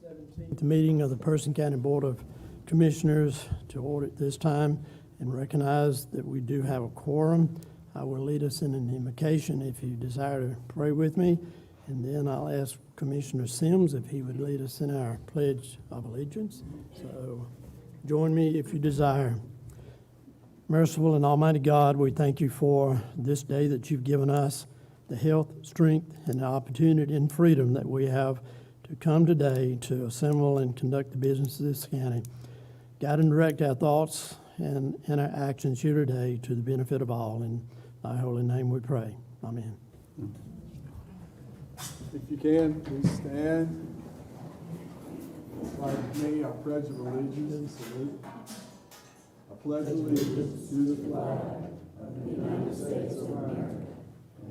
17th meeting of the Person County Board of Commissioners to order at this time and recognize that we do have a quorum. I will lead us in an invocation if you desire to pray with me, and then I'll ask Commissioner Sims if he would lead us in our Pledge of Allegiance. So join me if you desire. Merciful and Almighty God, we thank you for this day that you've given us, the health, strength, and the opportunity and freedom that we have to come today to assemble and conduct the business of this county. Guide and direct our thoughts and our actions here today to the benefit of all. In thy holy name we pray. Amen. If you can, please stand. Like me, I pledge of allegiance. Salute. I pledge allegiance to the flag of the United States of America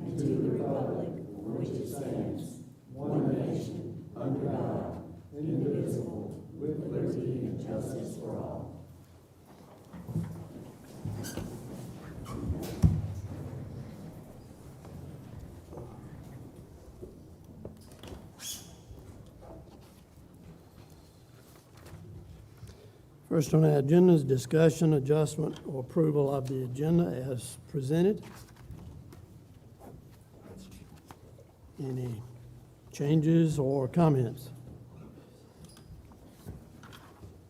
and to the republic for which it stands, one nation, under God, indivisible, with liberty and justice for all. First on our agenda is discussion, adjustment, or approval of the agenda as presented. Any changes or comments?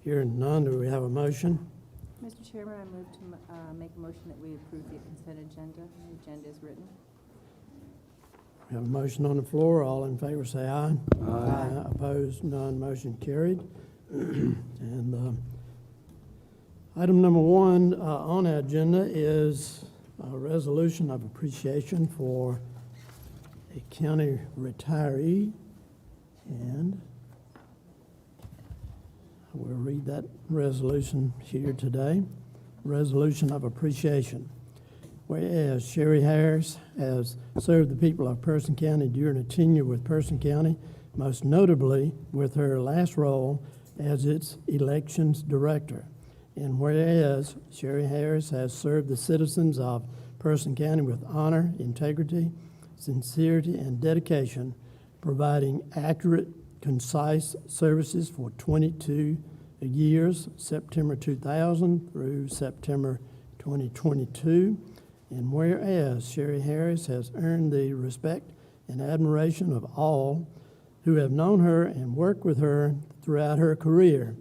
Hearing none, do we have a motion? Mr. Chairman, I move to make a motion that we approve the consent agenda. The agenda is written. We have a motion on the floor. All in favor say aye. Aye. Opposed, none. Motion carried. And item number one on our agenda is a resolution of appreciation for a county retiree, and we'll read that resolution here today. Resolution of appreciation. Whereas Sherry Harris has served the people of Person County during a tenure with Person County, most notably with her last role as its elections director. And whereas Sherry Harris has served the citizens of Person County with honor, integrity, sincerity, and dedication, providing accurate, concise services for 22 years, September 2000 through September 2022. And whereas Sherry Harris has earned the respect and admiration of all who have known her and worked with her throughout her career.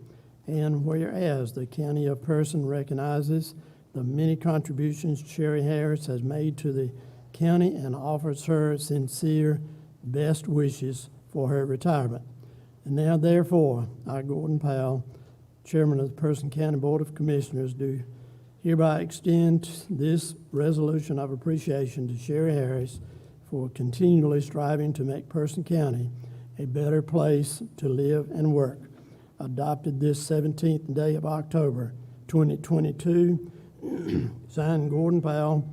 And whereas the County of Person recognizes the many contributions Sherry Harris has made to the county and offers her sincere best wishes for her retirement. And now, therefore, I, Gordon Powell, Chairman of the Person County Board of Commissioners, do hereby extend this resolution of appreciation to Sherry Harris for continually striving to make Person County a better place to live and work. Adopted this 17th day of October, 2022, signed Gordon Powell,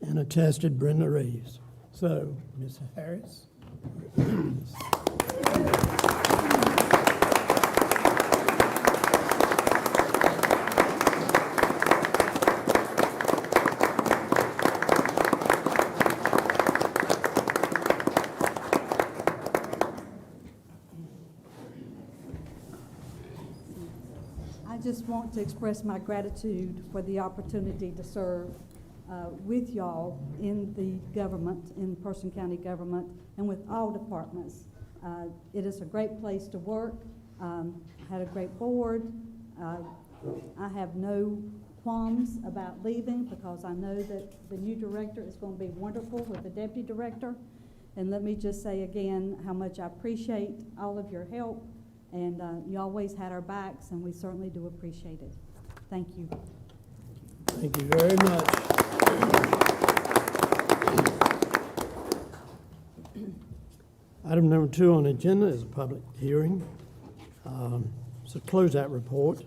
and attested Brenda Reeves. So, Ms. Harris. I just want to express my gratitude for the opportunity to serve with y'all in the government, in Person County government, and with all departments. It is a great place to work. I had a great board. I have no qualms about leaving because I know that the new director is going to be wonderful with the deputy director. And let me just say again how much I appreciate all of your help. And you always had our backs, and we certainly do appreciate it. Thank you. Thank you very much. Item number 2 on the agenda is a public hearing. It's a closeout report.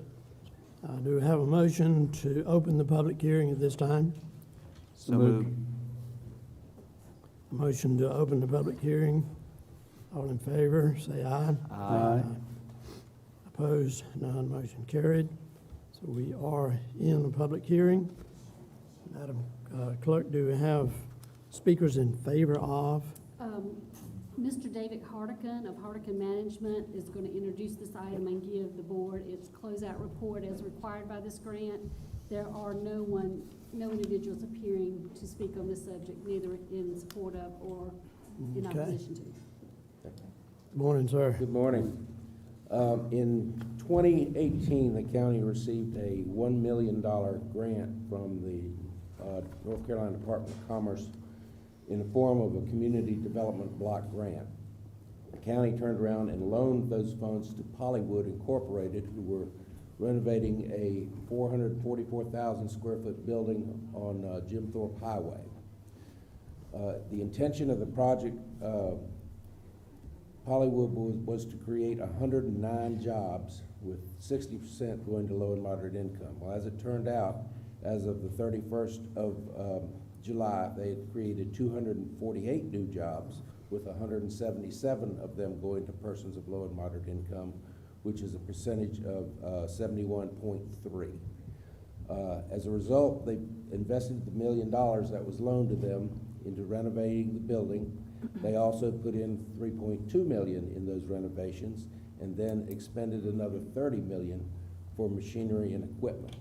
Do we have a motion to open the public hearing at this time? So moved. Motion to open the public hearing. All in favor, say aye. Aye. Opposed? None. Motion carried. So we are in the public hearing. Madam Clerk, do we have speakers in favor of Mr. David Hardican of Hardican Management is going to introduce this item and give the board its closeout report as required by this grant. There are no individuals appearing to speak on this subject, neither in support of or in Okay. opposition to. Good morning, sir. Good morning. In 2018, the county received a $1 million grant from the North Carolina Department of Commerce in the form of a community development block grant. The county turned around and loaned those funds to Pollywood Incorporated, who were renovating a 444,000 square foot building on Jim Thorpe Highway. The intention of the project, Pollywood was to create 109 jobs, with 60% going to low and moderate income. Well, as it turned out, as of the 31st of July, they had created 248 new jobs, with 177 of them going to persons of low and moderate income, which is a percentage of 71.3. As a result, they invested the $1 million that was loaned to them into renovating the building. They also put in $3.2 million in those renovations, and then expended another $30 million for machinery and equipment.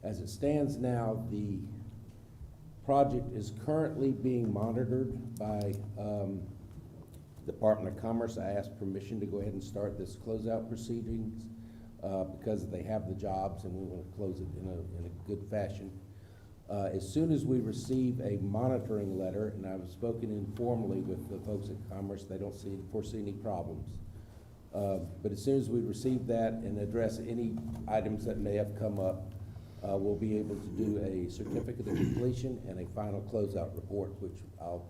As it stands now, the project is currently being monitored by Department of Commerce. I asked permission to go ahead and start this closeout proceedings because they have the jobs and we want to close it in a good fashion. As soon as we receive a monitoring letter, and I've spoken informally with the folks at Commerce, they don't foresee any problems. But as soon as we receive that and address any items that may have come up, we'll be able to do a certificate of completion and a final closeout report, which I'll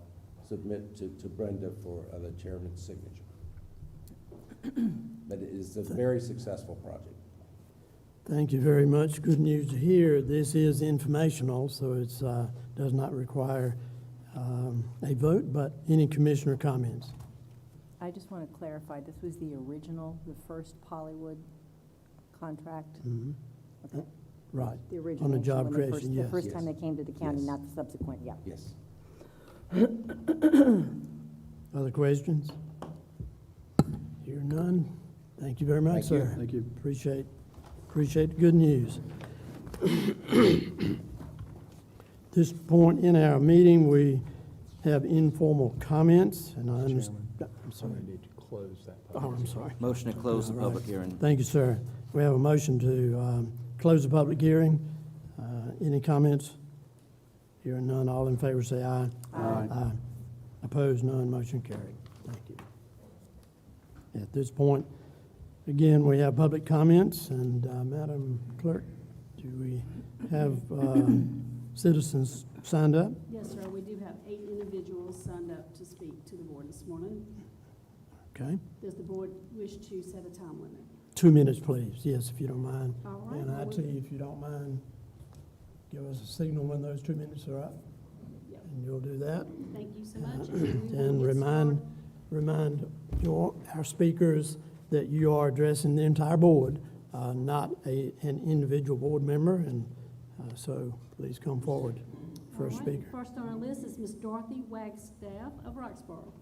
submit to Brenda for the chairman's signature. But it is a very successful project. Thank you very much. Good news to hear. This is informational, so it does not require a vote, but any commissioner comments? I just want to clarify, this was the original, the first Pollywood contract? Mhm. Okay. Right. The On the origination, job when they creation, first- yes. The first time Yes. they came to the county, Yes. not the subsequent, yeah. Yes. Other questions? Hear none. Thank you very much, Thank you. sir. Thank you. Appreciate the good news. This point in our meeting, we have informal comments, and I understand. I'm sorry. We need to close that. Oh, I'm sorry. Motion to close the All right. public hearing. Thank you, sir. We have a motion to close the public hearing. Any comments? Hearing none, all in favor say aye. Aye. Opposed, none, motion carried. Thank you. At this point, again, we have public comments, and Madam Clerk, do we have citizens signed up? Yes, sir, we do have 8 individuals signed up to speak to the board this morning. Okay. Does the board wish to set a time limit? 2 minutes, please. Yes, if you don't mind. All right. And IT, if you don't mind, give us a signal when those 2 minutes are up, Yep. and you'll do that. Thank you so much. We will And get remind our speakers that you are addressing the entire board, not an individual board member, and so please come forward. First All right, speaker. First on our list is Ms. Dorothy Wagstaff of Roxborough.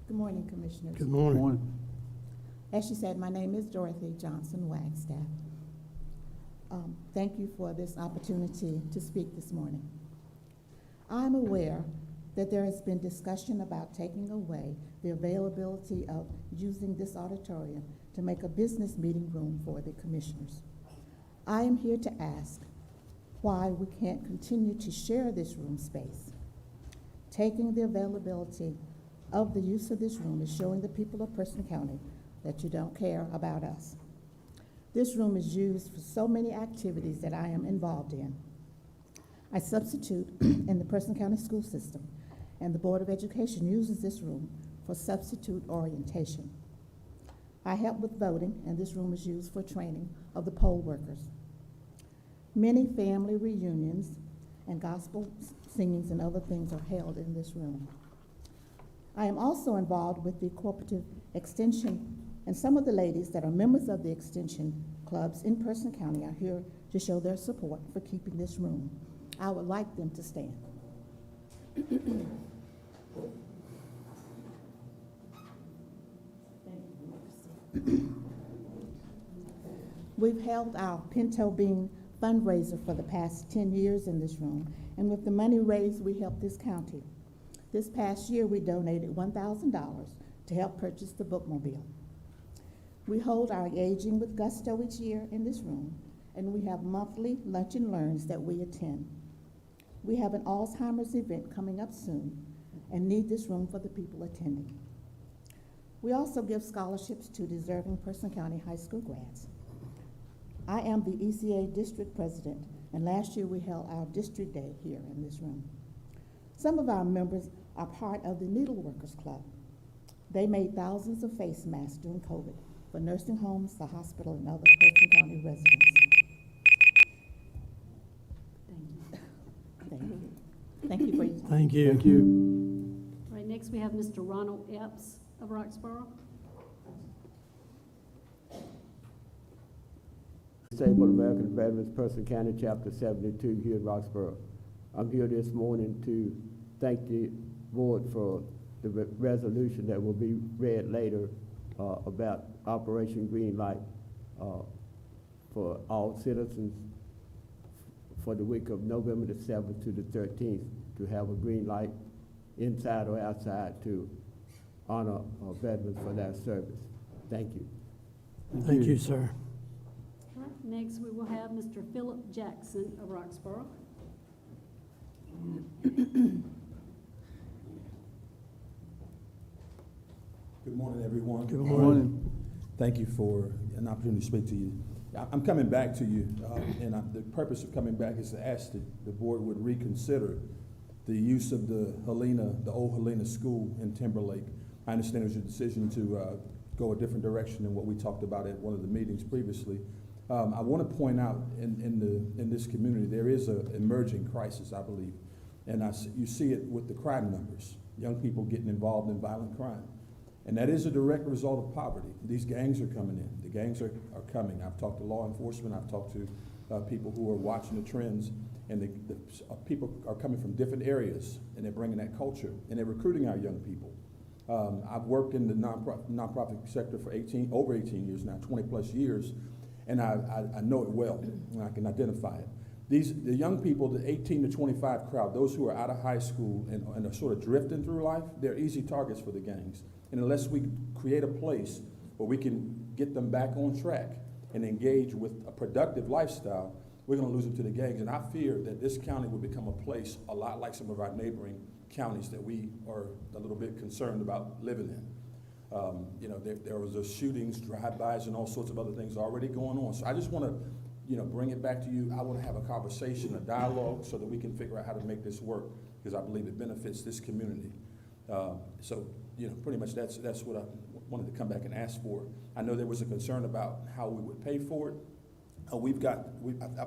Good morning, Commissioners. Good morning. Morning. As she said, my name is Dorothy Johnson Wagstaff. Thank you for this opportunity to speak this morning. I'm aware that there has been discussion about taking away the availability of using this auditorium to make a business meeting room for the Commissioners. I am here to ask why we can't continue to share this room space. Taking the availability of the use of this room is showing the people of Person County that you don't care about us. This room is used for so many activities that I am involved in. I substitute in the Person County school system, and the Board of Education uses this room for substitute orientation. I help with voting, and this room is used for training of the poll workers. Many family reunions and gospel singings and other things are held in this room. I am also involved with the cooperative extension, and some of the ladies that are members of the extension clubs in Person County are here to show their support for keeping this room. I would like them to stand. We've held our Pinto Bean fundraiser for the past 10 years in this room, and with the money raised, we helped this county. This past year, we donated $1,000 to help purchase the bookmobile. We hold our Aging with Gusto each year in this room, and we have monthly lunch and learns that we attend. We have an Alzheimer's event coming up soon and need this room for the people attending. We also give scholarships to deserving Person County High School grads. I am the ECA district president, and last year we held our district day here in this room. Some of our members are part of the Needleworkers Club. They made thousands of face masks during COVID for nursing homes, the hospital, and other Person County residents. Thank you. Thank you for your time. Thank you. Thank you. All right, next we have Mr. Ronald Epps of Roxborough. Disabled American Veterans, Person County, Chapter 72 here in Roxborough. I'm here this morning to thank the board for the resolution that will be read later about Operation Green Light for all citizens for the week of November the 7th to the 13th to have a green light inside or outside to honor veterans for their service. Thank you. Thank you, sir. All right, next we will have Mr. Philip Jackson of Roxborough. Good morning, everyone. Good morning. Thank you for an opportunity to speak to you. I'm coming back to you, and the purpose of coming back is to ask that the board would reconsider the use of the Helena, the old Helena school in Timberlake. I understand it was your decision to go a different direction than what we talked about at one of the meetings previously. I want to point out in this community there is an emerging crisis, I believe, and you see it with the crime numbers, young people getting involved in violent crime. And that is a direct result of poverty. These gangs are coming in. The gangs are coming. I've talked to law enforcement. I've talked to people who are watching the trends. And the people are coming from different areas, and they're bringing that culture, and they're recruiting our young people. I've worked in the nonprofit sector for over 18 years now, 20 plus years, and I know it well, and I can identify it. The young people, the 18 to 25 crowd, those who are out of high school and are sort of drifting through life, they're easy targets for the gangs. And unless we create a place where we can get them back on track and engage with a productive lifestyle, we're going to lose them to the gangs. And I fear that this county will become a place a lot like some of our neighboring counties that we are a little bit concerned about living in. There was shootings, drive-bys, and all sorts of other things already going on. So I just want to, bring it back to you. I want to have a conversation, a dialogue, so that we can figure out how to make this work, because I believe it benefits this community. Pretty much that's what I wanted to come back and ask for. I know there was a concern about how we would pay for it. I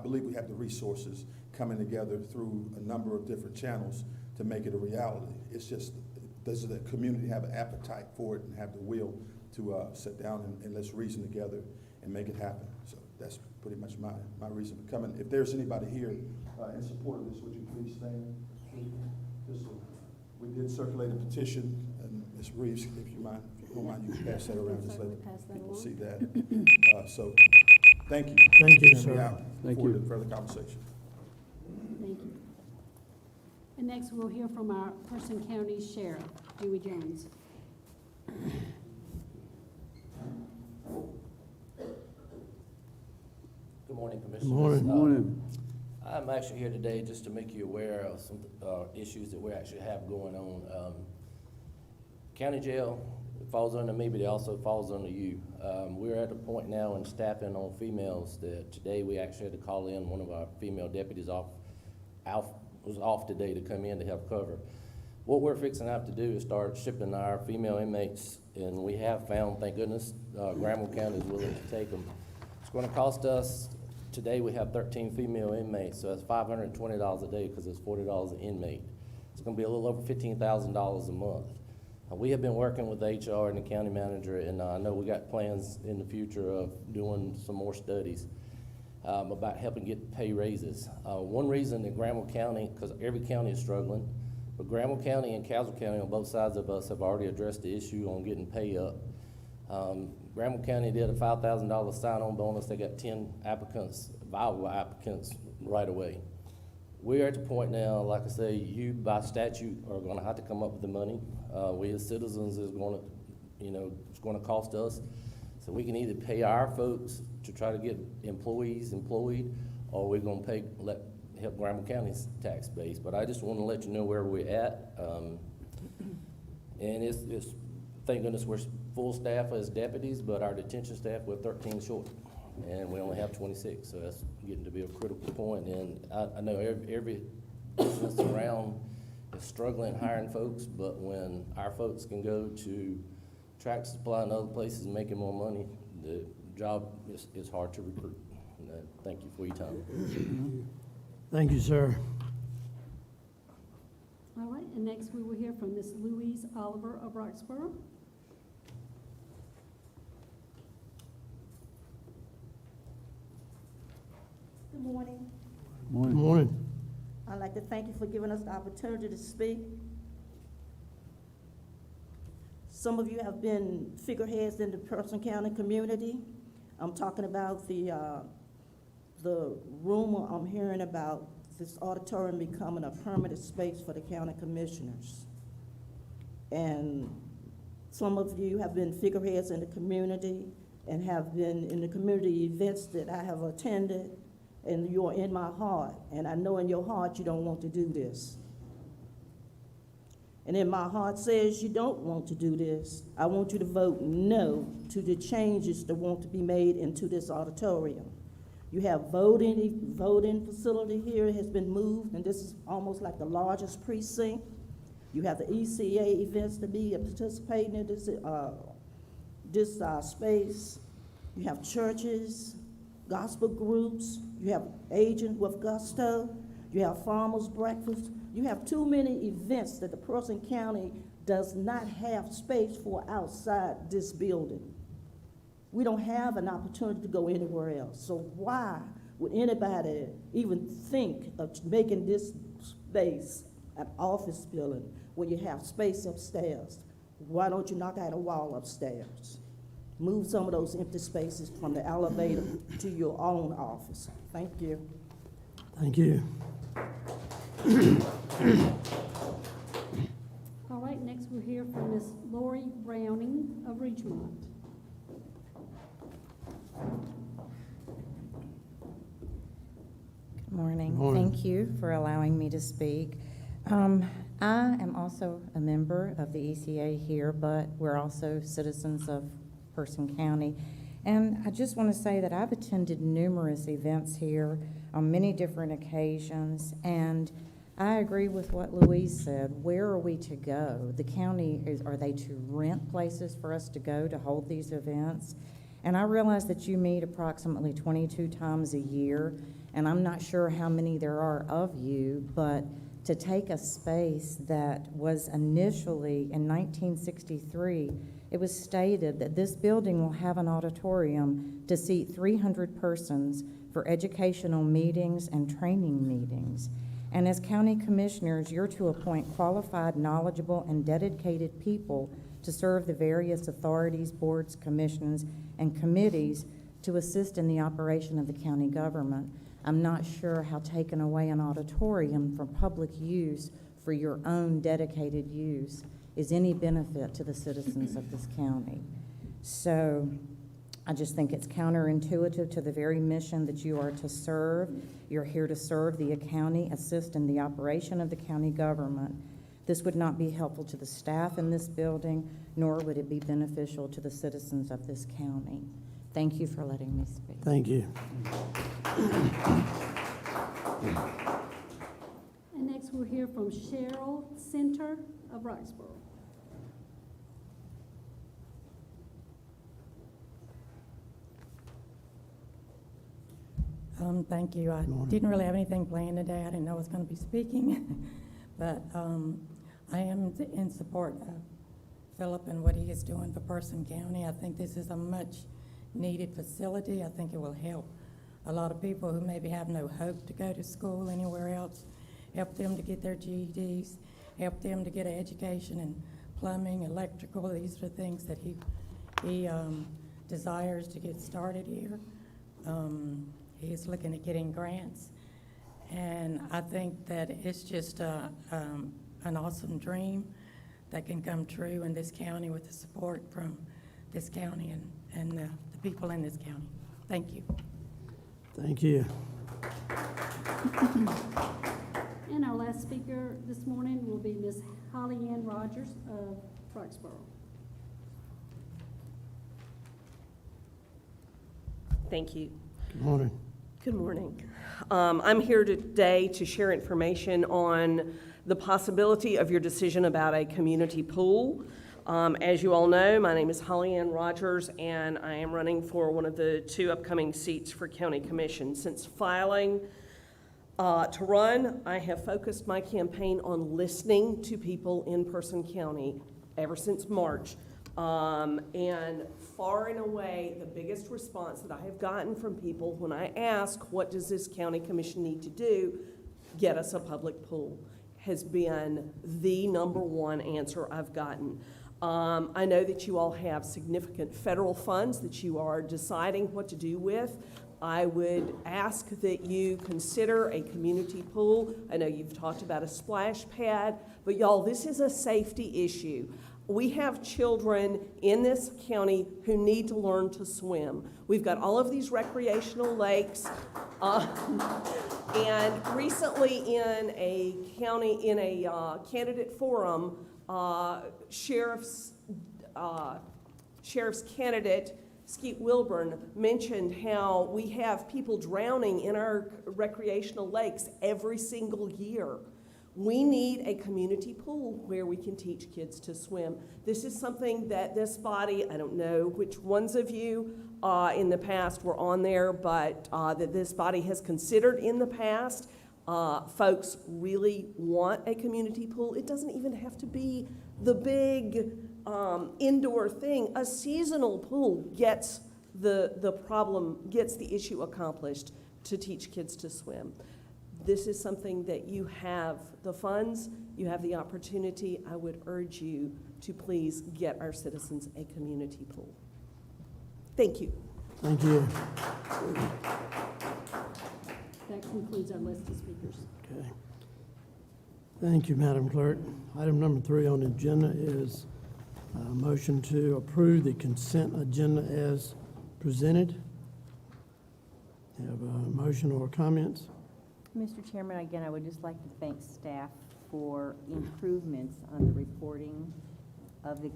believe we have the resources coming together through a number of different channels to make it a reality. It's just, does the community have an appetite for it and have the will to sit down and let's reason together and make it happen? So that's pretty much my reason for coming. If there's anybody here in support of this, would you please stand? We did circulate a petition, and Ms. Reeves, if you don't mind, you can pass that around, just let people see that. So, thank you. Thank you, sir. Thank you. Further conversation. Thank you. And next we'll hear from our Person County Sheriff, Dewey Jones. Good morning, Good Commissioners. morning. I'm actually here today just to make you aware of some issues that we actually have going on. County jail falls under me, but it also falls under you. We're at a point now in staffing on females that today we actually had to call in one of our female deputies was off today to come in to help cover. What we're fixing to have to do is start shipping our female inmates, and we have found, thank goodness, Granville County is willing to take them. It's going to cost us. Today we have 13 female inmates, so that's $520 a day because it's $40 an inmate. It's going to be a little over $15,000 a month. We have been working with HR and the county manager, and I know we got plans in the future of doing some more studies about helping get pay raises. One reason that Granville County, because every county is struggling, but Granville County and Caswell County on both sides of us have already addressed the issue on getting pay up. Granville County did a $5,000 sign-on bonus. They got 10 applicants, viable applicants, right away. We're at the point now, like I say, you by statute are gonna have to come up with the money. We as citizens is gonna, it's gonna cost us. So we can either pay our folks to try to get employees employed, or we're gonna help Granville County's tax base. But I just wanna let you know where we're at. And it's, thank goodness we're full staff as deputies, but our detention staff, we're 13 short. And we only have 26, so that's getting to be a critical point. And I know every business around is struggling hiring folks, but when our folks can go to Track Supply and other places making more money, the job is hard to recruit. And thank you for your time. Thank you, sir. All right, and next we will hear from Ms. Louise Oliver of Roxborough. Good morning. Good morning. I'd like to thank you for giving us the opportunity to speak. Some of you have been figureheads in the Person County community. I'm talking about the rumor I'm hearing about this auditorium becoming a permanent space for the county commissioners. And some of you have been figureheads in the community and have been in the community events that I have attended, and you're in my heart, and I know in your heart you don't want to do this. And in my heart says you don't want to do this. I want you to vote no to the changes that want to be made into this auditorium. You have voting facility here has been moved, and this is almost like the largest precinct. You have the ECA events to be participating in this space. You have churches, gospel groups. You have Agent with Gusto. You have farmers breakfast. You have too many events that the Person County does not have space for outside this building. We don't have an opportunity to go anywhere else. So why would anybody even think of making this space an office building when you have space upstairs? Why don't you knock out a wall upstairs? Move some of those empty spaces from the elevator to your own office. Thank you. Thank you. All right, next we'll hear from Ms. Lori Browning of Ridgemont. Good morning. Morning. Thank you for allowing me to speak. I am also a member of the ECA here, but we're also citizens of Person County. And I just want to say that I've attended numerous events here on many different occasions, and I agree with what Louise said. Where are we to go? The county, are they to rent places for us to go to hold these events? And I realize that you meet approximately 22 times a year, and I'm not sure how many there are of you, but to take a space that was initially in 1963, it was stated that this building will have an auditorium to seat 300 persons for educational meetings and training meetings. And as county commissioners, you're to appoint qualified, knowledgeable, and dedicated people to serve the various authorities, boards, commissions, and committees to assist in the operation of the county government. I'm not sure how taking away an auditorium for public use for your own dedicated use is any benefit to the citizens of this county. So I just think it's counterintuitive to the very mission that you are to serve. You're here to serve the county, assist in the operation of the county government. This would not be helpful to the staff in this building, nor would it be beneficial to the citizens of this county. Thank you for letting me speak. Thank you. And next we'll hear from Cheryl Center of Roxborough. Thank you. I didn't really have anything planned today. I didn't know I was going to be speaking, but I am in support of Philip and what he is doing for Person County. I think this is a much-needed facility. I think it will help a lot of people who maybe have no hope to go to school anywhere else, help them to get their GEDs, help them to get an education in plumbing, electrical. These are things that he desires to get started here. He's looking at getting grants, and I think that it's just an awesome dream that can come true in this county with the support from this county and the people in this county. Thank you. Thank you. And our last speaker this morning will be Ms. Holly Ann Rogers of Clarksboro. Thank you. Good morning. Good morning. I'm here today to share information on the possibility of your decision about a community pool. As you all know, my name is Holly Ann Rogers, and I am running for one of the 2 upcoming seats for County Commission. Since filing to run, I have focused my campaign on listening to people in Person County ever since March. And far and away, the biggest response that I have gotten from people when I ask, what does this county commission need to do, get us a public pool, has been the #1 answer I've gotten. I know that you all have significant federal funds that you are deciding what to do with. I would ask that you consider a community pool. I know you've talked about a splash pad, but y'all, this is a safety issue. We have children in this county who need to learn to swim. We've got all of these recreational lakes. And recently in a candidate forum, sheriff's candidate Skeet Wilburn mentioned how we have people drowning in our recreational lakes every single year. We need a community pool where we can teach kids to swim. This is something that this body, I don't know which ones of you in the past were on there, but that this body has considered in the past. Folks really want a community pool. It doesn't even have to be the big indoor thing. A seasonal pool gets the issue accomplished to teach kids to swim. This is something that you have the funds, you have the opportunity. I would urge you to please get our citizens a community pool. Thank you. Thank you. That concludes our list of speakers. Okay. Thank you, Madam Clerk. Item number 3 on the agenda is a motion to approve the consent agenda as presented. Have a motion or comments? Mr. Chairman, again, I would just like to thank staff for improvements on the reporting of the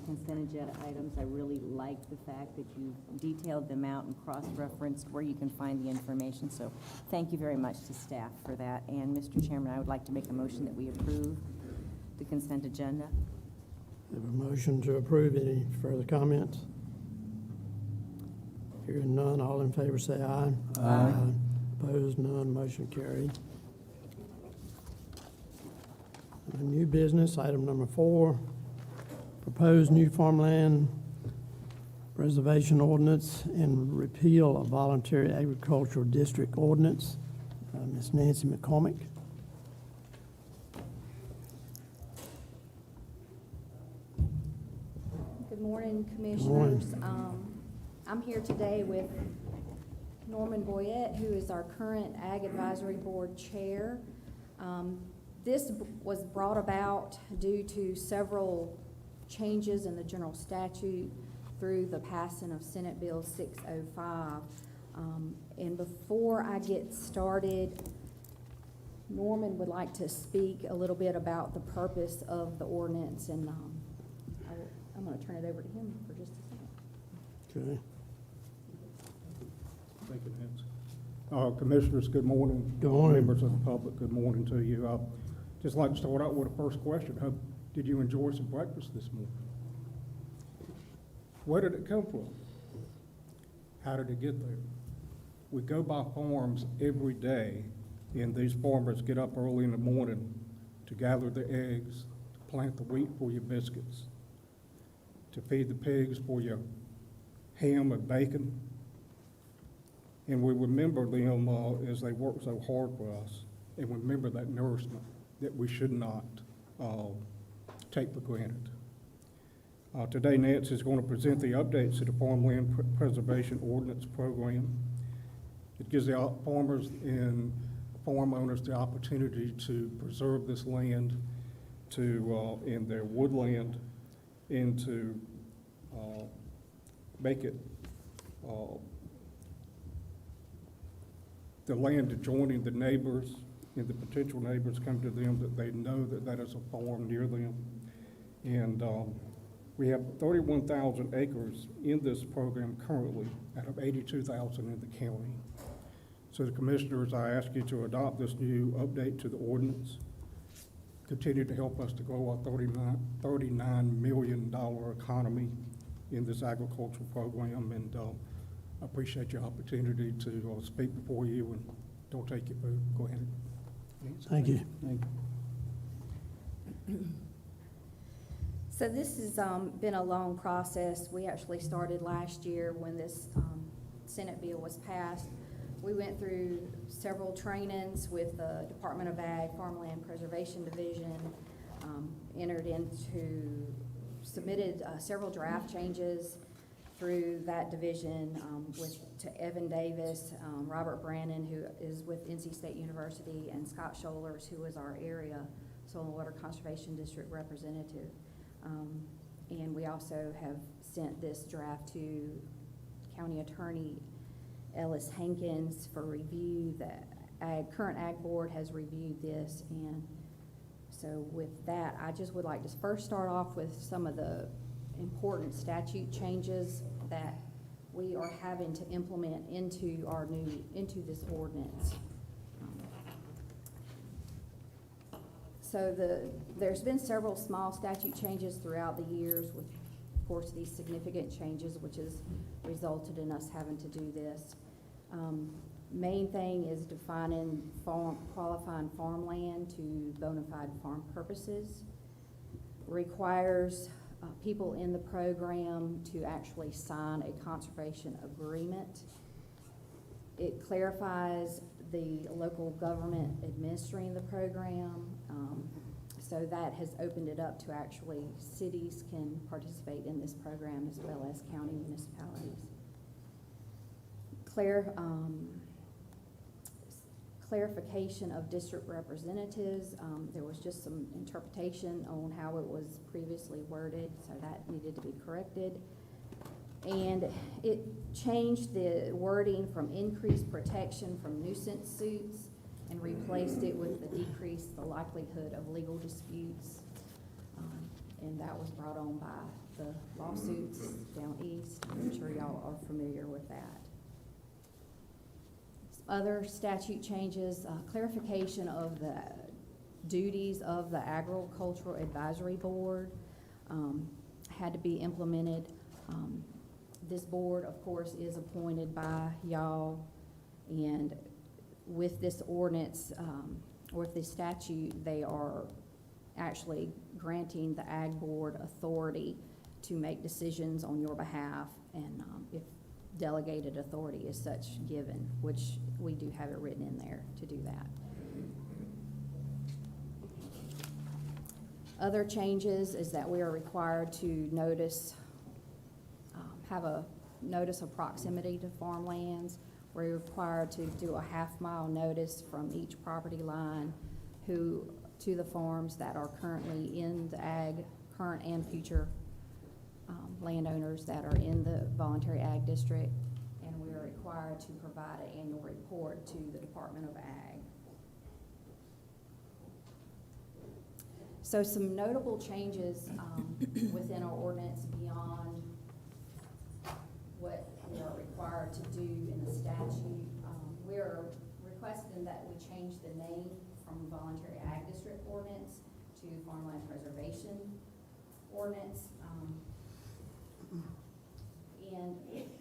consent agenda items. I really like the fact that you detailed them out and cross-referenced where you can find the information. So thank you very much to staff for that. And Mr. Chairman, I would like to make a motion that we approve the consent agenda. Have a motion to approve. Any further comments? Hearing none, all in favor say aye. Aye. Opposed, none, motion carried. New business, item number 4, proposed new farmland reservation ordinance and repeal of voluntary agricultural district ordinance. Ms. Nancy McCormick. Good morning, Commissioners. Good morning. I'm here today with Norman Boyette, who is our current Ag Advisory Board Chair. This was brought about due to several changes in the general statute through the passing of Senate Bill 605. And before I get started, Norman would like to speak a little bit about the purpose of the ordinance, and I'm going to turn it over to him for just a second. Okay. Thank you, Nancy. Commissioners, good morning. Good morning. Members of the public, good morning to you. I'd just like to start out with the first question. Did you enjoy some breakfast this morning? Where did it come from? How did it get there? We go by farms every day, and these farmers get up early in the morning to gather the eggs, to plant the wheat for your biscuits. to feed the pigs for your ham and bacon. And we remember them as they work so hard for us, and remember that nourishment that we should not take for granted. Today, Nancy is going to present the updates to the Farmland Preservation Ordinance Program. It gives the farmers and farm owners the opportunity to preserve this land in their woodland and to make it the land adjoining the neighbors and the potential neighbors come to them that they know that that is a farm near them. And we have 31,000 acres in this program currently out of 82,000 in the county. So the commissioners, I ask you to adopt this new update to the ordinance, continue to help us to grow our $39 million economy in this agricultural program, and I appreciate your opportunity to speak before you, and don't take your vote. Go ahead. Thank you. Thank you. So this has been a long process. We actually started last year when this Senate bill was passed. We went through several trainings with the Department of Ag, Farmland Preservation Division, submitted several draft changes through that division to Evan Davis, Robert Brannon, who is with NC State University, and Scott Scholars, who is our area Soil and Water Conservation District representative. And we also have sent this draft to County Attorney Ellis Hankins for review. The current Ag Board has reviewed this, and so with that, I just would like to first start off with some of the important statute changes that we are having to implement into this ordinance. So there's been several small statute changes throughout the years with, of course, these significant changes, which has resulted in us having to do this. Main thing is defining qualifying farmland to bona fide farm purposes. Requires people in the program to actually sign a conservation agreement. It clarifies the local government administering the program. So that has opened it up to actually cities can participate in this program as well as county municipalities. Clarification of district representatives. There was just some interpretation on how it was previously worded, so that needed to be corrected. And it changed the wording from increased protection from nuisance suits and replaced it with the decrease the likelihood of legal disputes. And that was brought on by the lawsuits down east. I'm sure y'all are familiar with that. Other statute changes, clarification of the duties of the Agricultural Advisory Board had to be implemented. This board, of course, is appointed by y'all, and with this ordinance, or with this statute, they are actually granting the Ag Board authority to make decisions on your behalf, and if delegated authority is such given, which we do have it written in there to do that. Other changes is that we are required to notice, have a notice of proximity to farmlands. We're required to do a half-mile notice from each property line to the farms that are currently in the ag, current and future landowners that are in the voluntary ag district, and we are required to provide an annual report to the Department of Ag. So some notable changes within our ordinance beyond what we are required to do in the statute. We are requesting that we change the name from Voluntary Ag District Ordinance to Farmland Preservation Ordinance. And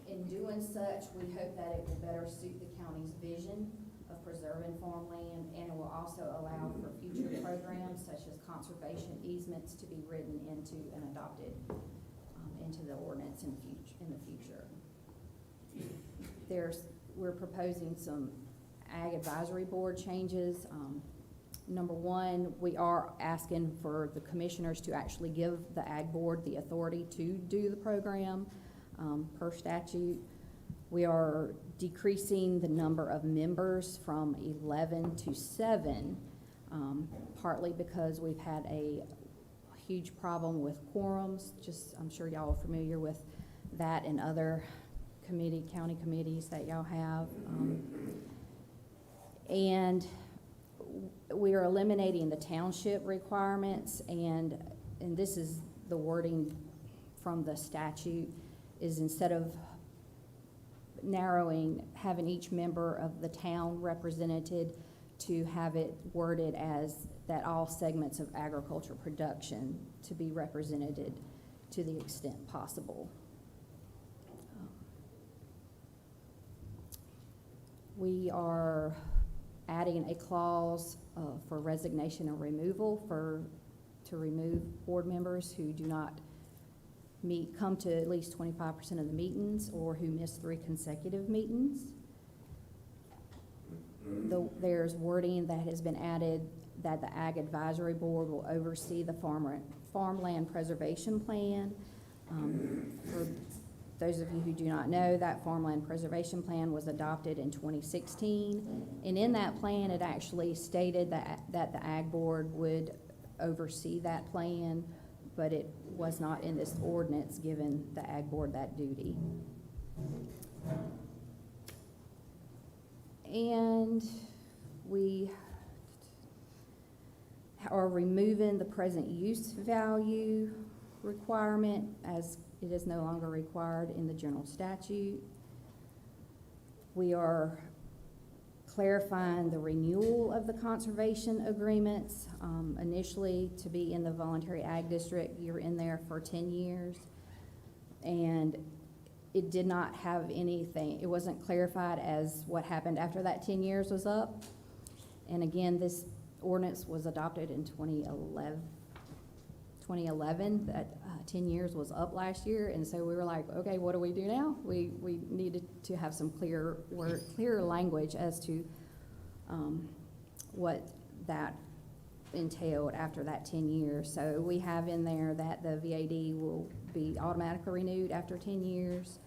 in doing such, we hope that it will better suit the county's vision of preserving farmland, and it will also allow for future programs such as conservation easements to be written into and adopted into the ordinance in the future. We're proposing some Ag Advisory Board changes. Number one, we are asking for the commissioners to actually give the Ag Board the authority to do the program, per statute. We are decreasing the number of members from 11 to 7, partly because we've had a huge problem with quorums. I'm sure y'all are familiar with that and other county committees that y'all have. And we are eliminating the township requirements, and this is the wording from the statute, is instead of having each member of the town represented, to have it worded as that all segments of agriculture production to be represented to the extent possible. We are adding a clause for resignation and removal to remove board members who do not come to at least 25% of the meetings or who miss 3 consecutive meetings. There's wording that has been added that the Ag Advisory Board will oversee the Farmland Preservation Plan. For those of you who do not know, that Farmland Preservation Plan was adopted in 2016, and in that plan it actually stated that the Ag Board would oversee that plan, but it was not in this ordinance giving the Ag Board that duty. And we are removing the present use value requirement, as it is no longer required in the general statute. We are clarifying the renewal of the conservation agreements. Initially, to be in the voluntary ag district, you're in there for 10 years. And it did not have anything, it wasn't clarified as what happened after that 10 years was up. And again, this ordinance was adopted in 2011, that 10 years was up last year, and so we were like, okay, what do we do now? We needed to have some clearer language as to what that entailed after that 10 years. So we have in there that the VAD will be automatically renewed after 10 years.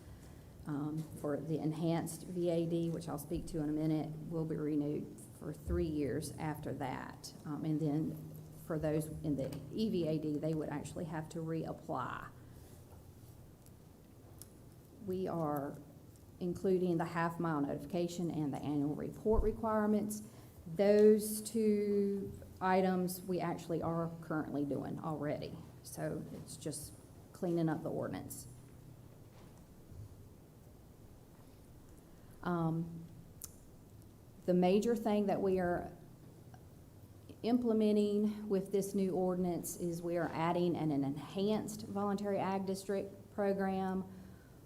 For the enhanced VAD, which I'll speak to in a minute, will be renewed for 3 years after that. And then for those in the EVAD, they would actually have to reapply. We are including the half-mile notification and the annual report requirements. Those 2 items we actually are currently doing already. So it's just cleaning up the ordinance. The major thing that we are implementing with this new ordinance is we are adding an enhanced voluntary ag district program,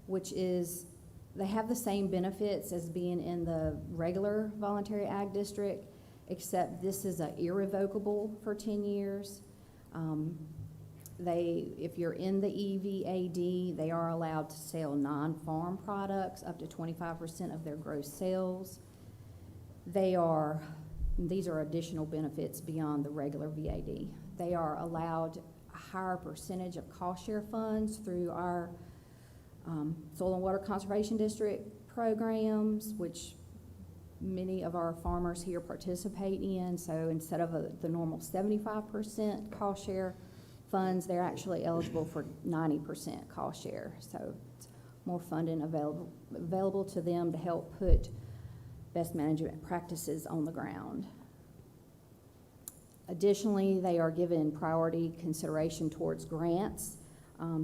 which is, they have the same benefits as being in the regular voluntary ag district, except this is irrevocable for 10 years. If you're in the EVAD, they are allowed to sell non-farm products up to 25% of their gross sales. These are additional benefits beyond the regular VAD. They are allowed a higher percentage of cost share funds through our Soil and Water Conservation District programs, which many of our farmers here participate in. So instead of the normal 75% cost share funds, they're actually eligible for 90% cost share. So it's more funding available to them to help put best management practices on the ground. Additionally, they are given priority consideration towards grants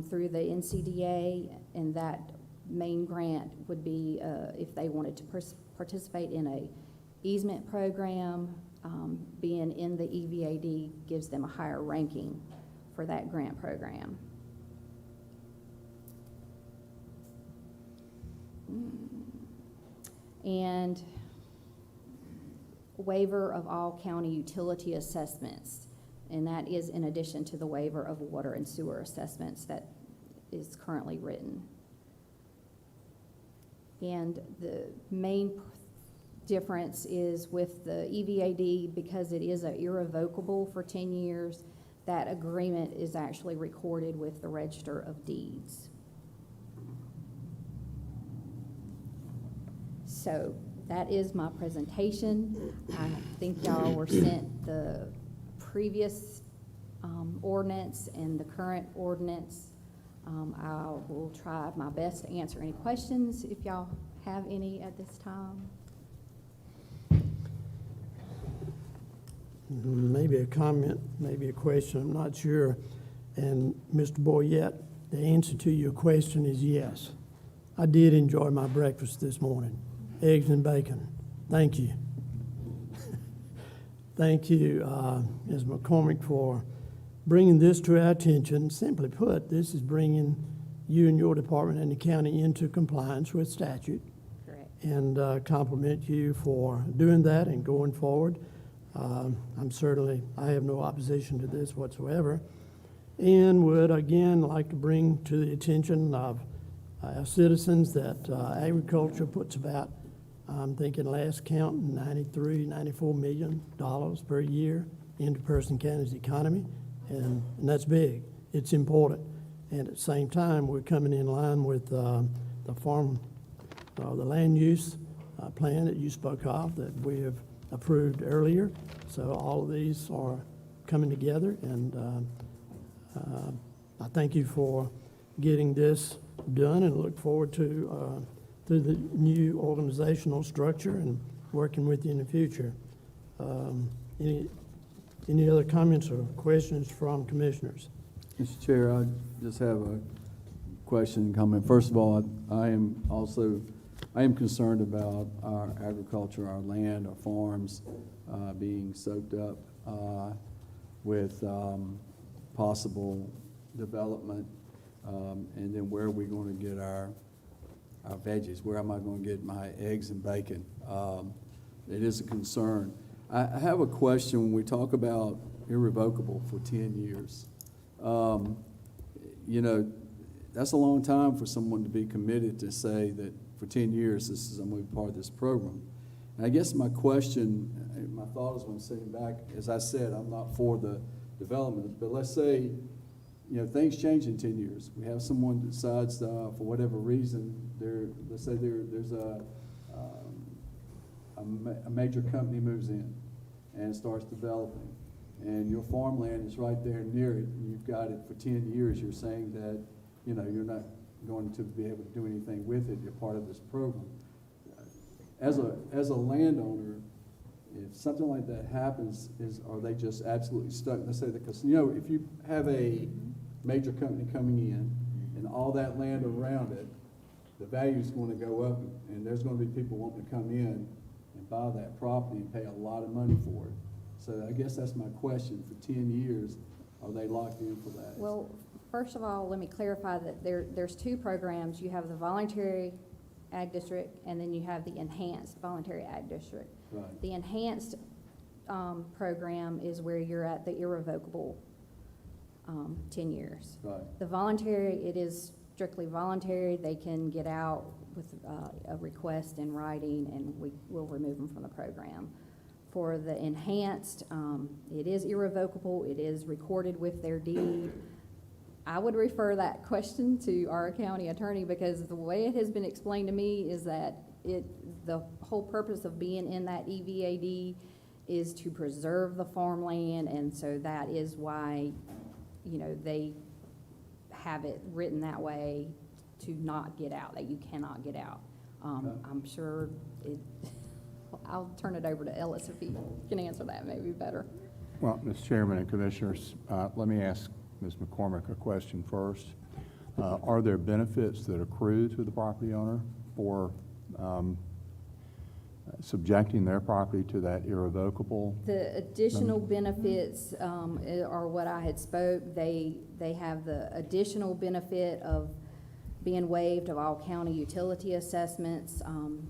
through the NCDA, and that main grant would be if they wanted to participate in a easement program. Being in the EVAD gives them a higher ranking for that grant program. And waiver of all county utility assessments, and that is in addition to the waiver of water and sewer assessments that is currently written. And the main difference is with the EVAD, because it is irrevocable for 10 years, that agreement is actually recorded with the Register of Deeds. So that is my presentation. I think y'all were sent the previous ordinance and the current ordinance. I will try my best to answer any questions if y'all have any at this time. Maybe a comment, maybe a question, I'm not sure. And Mr. Boyette, the answer to your question is yes. I did enjoy my breakfast this morning, eggs and bacon. Thank you. Thank you, Ms. McCormick, for bringing this to our attention. Simply put, this is bringing you and your department and the county into compliance with statute. Correct. And compliment you for doing that and going forward. I have no opposition to this whatsoever, and would again like to bring to the attention of our citizens that agriculture puts about, I'm thinking last count, $94 million per year into Person County's economy, and that's big. It's important, and at the same time, we're coming in line with the land use plan that you spoke of that we have approved earlier. So all of these are coming together, and I thank you for getting this done, and look forward to the new organizational structure and working with you in the future. Any other comments or questions from commissioners? Mr. Chair, I just have a question and comment. First of all, I am concerned about our agriculture, our land, our farms being soaked up with possible development, and then where are we going to get our veggies? Where am I going to get my eggs and bacon? It is a concern. I have a question when we talk about irrevocable for 10 years. You know, that's a long time for someone to be committed to say that for 10 years, I'm going to be part of this program. And I guess my question, my thought is when sitting back, as I said, I'm not for the development, but let's say, you know, things change in 10 years. We have someone that decides for whatever reason, let's say there's a major company moves in and starts developing, and your farmland is right there near it, and you've got it for 10 years. You're saying that, you know, you're not going to be able to do anything with it. You're part of this program. As a landowner, if something like that happens, are they just absolutely stuck? Let's say that, because, you know, if you have a major company coming in and all that land around it, the value is going to go up, and there's going to be people wanting to come in and buy that property and pay a lot of money for it. So I guess that's my question. For 10 years, are they locked in for that? Well, first of all, let me clarify that there's two programs. You have the voluntary ag district, and then you have the enhanced voluntary ag district. Right. The enhanced program is where you're at the irrevocable 10 years. Right. The voluntary, it is strictly voluntary. They can get out with a request in writing, and we will remove them from the program. For the enhanced, it is irrevocable. It is recorded with their deed. I would refer that question to our county attorney, because the way it has been explained to me is that the whole purpose of being in that EVAD is to preserve the farmland, and so that is why, you know, they have it written that way to not get out, that you cannot get out. I'm sure I'll turn it over to Ellis if he can answer that maybe better. Well, Mr. Chairman and Commissioners, let me ask Ms. McCormick a question first. Are there benefits that accrue to the property owner for subjecting their property to that irrevocable? The additional benefits are what I had spoke. They have the additional benefit of being waived of all county utility assessments.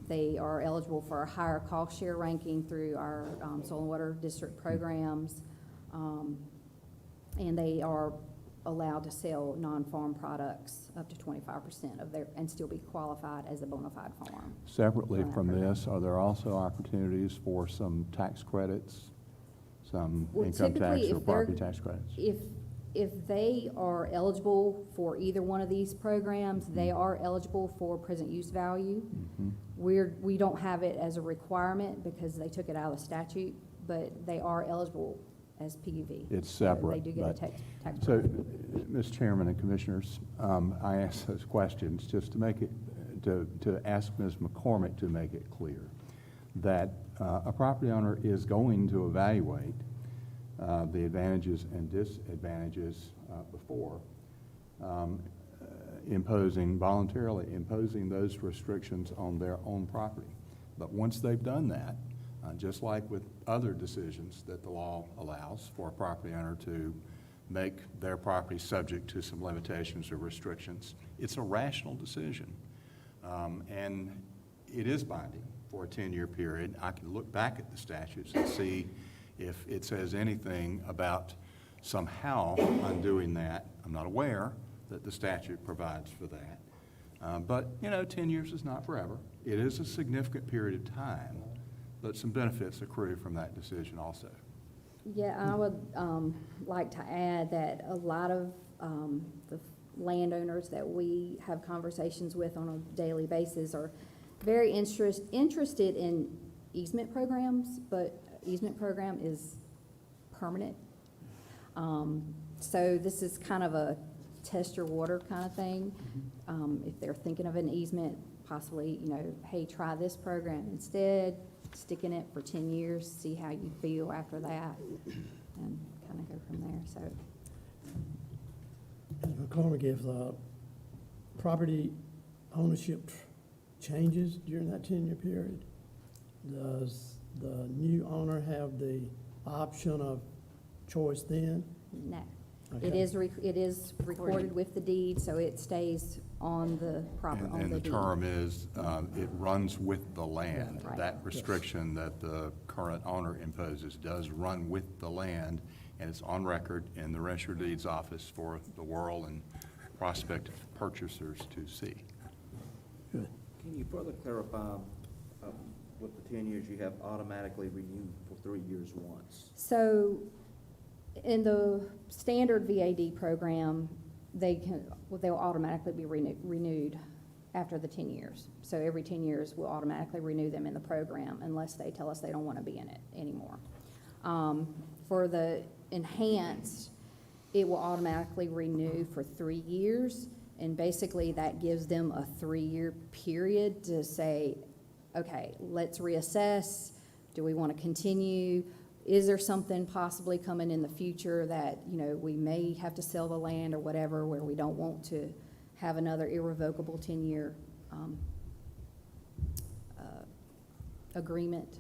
They are eligible for a higher cost share ranking through our soil and water district programs. And they are allowed to sell non-farm products up to 25% of their, and still be qualified as a bona fide farm. Separately on that from program. this, are there also opportunities for some tax credits, some Well, income tax typically, or if they're- property tax credits? If they are eligible for either one of these programs, they are eligible for present use value. Mhm. We don't have it as a requirement because they took it out of the statute, but they are eligible as PUV. It's So separate. They do get a but- tax So, credit. Mr. Chairman and Commissioners, I ask those questions just to make it, to ask Ms. McCormick to make it clear that a property owner is going to evaluate the advantages and disadvantages before voluntarily imposing those restrictions on their own property. But once they've done that, just like with other decisions that the law allows for a property owner to make their property subject to some limitations or restrictions, it's a rational decision. And it is binding for a 10-year period. I can look back at the statutes and see if it says anything about somehow undoing that. I'm not aware that the statute provides for that. But, 10 years is not forever. It is a significant period of time, but some benefits accrue from that decision also. Yeah, I would like to add that a lot of the landowners that we have conversations with on a daily basis are very interested in easement programs, but easement program is permanent. So this is kind of a test your water kind of thing. If they're thinking of an easement, possibly, hey, try this program instead, stick in it for 10 years, see how you feel after that, and kind of go from there, so. Ms. McCormick, if the property ownership changes during that 10-year period, does the new owner have the option of choice then? No. Okay. It is recorded with the deed, so it stays on the property, on And the the deed. term is, it runs with the land. Right. That restriction that the current owner imposes does run with the land, and it's on record in the Register of Deeds office for the world and prospective purchasers to see. Good. Can you further clarify with the 10 years you have automatically renewed for 3 years once? So in the standard VAD program, they'll automatically be renewed after the 10 years. So every 10 years, we'll automatically renew them in the program unless they tell us they don't want to be in it anymore. For the enhanced, it will automatically renew for 3 years, and basically that gives them a 3-year period to say, okay, let's reassess. Do we want to continue? Is there something possibly coming in the future that, we may have to sell the land or whatever, where we don't want to have another irrevocable 10-year agreement?